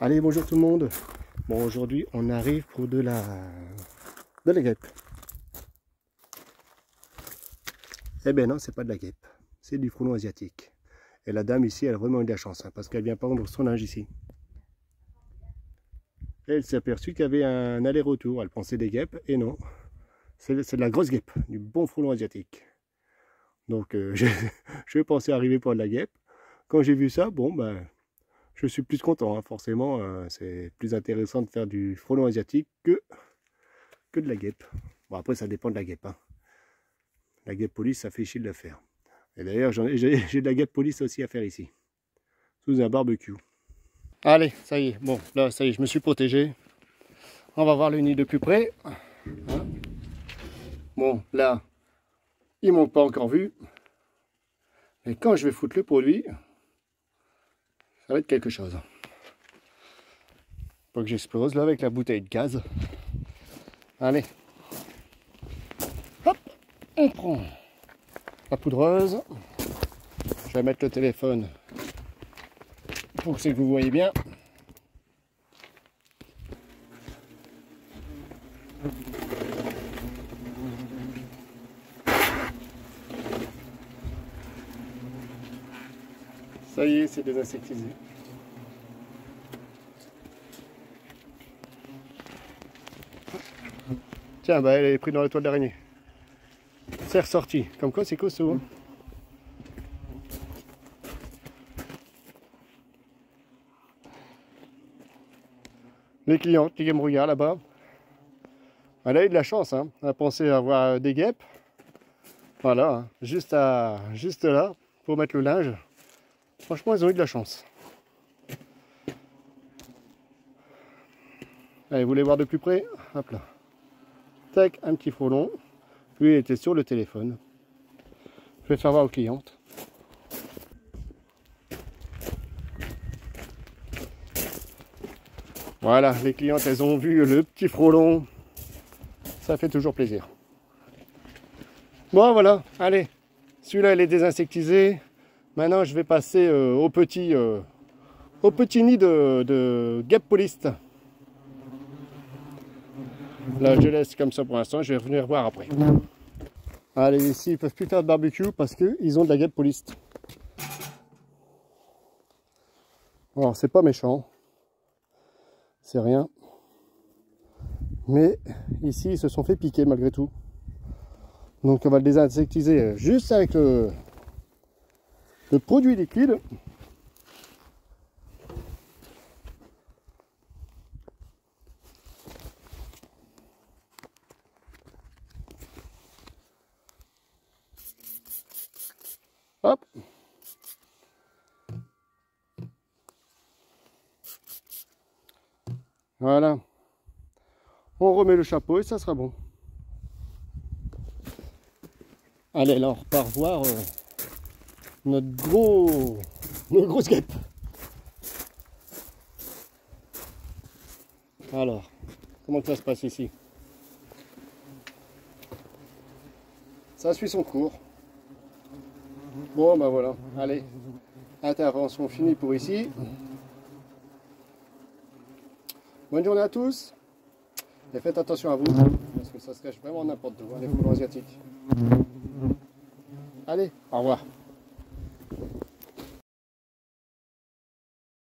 Allez, bonjour tout le monde. Bon, aujourd'hui, on arrive pour de la guêpe. Eh ben non, c'est pas de la guêpe. C'est du frelon asiatique. Et la dame ici, elle a vraiment eu de la chance, hein, parce qu'elle vient prendre son linge ici. Et elle s'est aperçue qu'il y avait un aller-retour. Elle pensait des guêpes, et non. C'est de la grosse guêpe, du bon frelon asiatique. Donc, je pensais arriver pour de la guêpe. Quand j'ai vu ça, bon, ben... je suis plus content, hein. Forcément, c'est plus intéressant de faire du frelon asiatique que de la guêpe. Bon, après, ça dépend de la guêpe, hein. La guêpe police, ça fait chier de la faire. Et d'ailleurs, j'ai de la guêpe police aussi à faire ici, sous un barbecue. Allez, ça y est, bon, là, ça y est, je me suis protégé. On va voir le nid de plus près. Hein. Bon, là, ils m'ont pas encore vu. Mais quand je vais foutre le produit, ça va être quelque chose. Faut que j'explose là avec la bouteille de gaz. Allez. Hop, on prend la poudreuse. Je vais mettre le téléphone pour que vous voyez bien. Ça y est, c'est désinsectisé. Tiens, bah elle est prise dans la toile d'araignée. C'est ressorti. Comme quoi, c'est costaud. Hein. Les clients qui me regardent là-bas. Elle a eu de la chance. Hein. Elle a pensé avoir des guêpes. Voilà, hein. Juste là, pour mettre le linge. Franchement, ils ont eu de la chance. Allez, vous voulez voir de plus près? Hop là. Tac, un petit frelon. Lui, il était sur le téléphone. Je vais faire voir aux clientes. Voilà, les clientes, elles ont vu le petit frelon. Ça fait toujours plaisir. Bon, voilà, allez. Celui-là, il est désinsectisé. Maintenant, je vais passer au petit nid de guêpe poliste. Là, je laisse comme ça pour l'instant. Je vais revenir voir après. Allez, ici, ils ne peuvent plus faire de barbecue parce qu'ils ont de la guêpe poliste. Alors, c'est pas méchant. C'est rien. Mais ici, ils se sont fait piquer malgré tout. Donc, on va le désinsectiser juste avec le produit liquide. Hop. Voilà. On remet le chapeau et ça sera bon. Allez, là, on repart voir notre grosse guêpe. Alors, comment ça se passe ici? Ça suit son cours. Bon, ben voilà. Allez, intervention finie pour ici. Bonne journée à tous. Et faites attention à vous, parce que ça se cache vraiment n'importe où, hein, les frelons asiatiques. Allez, au revoir.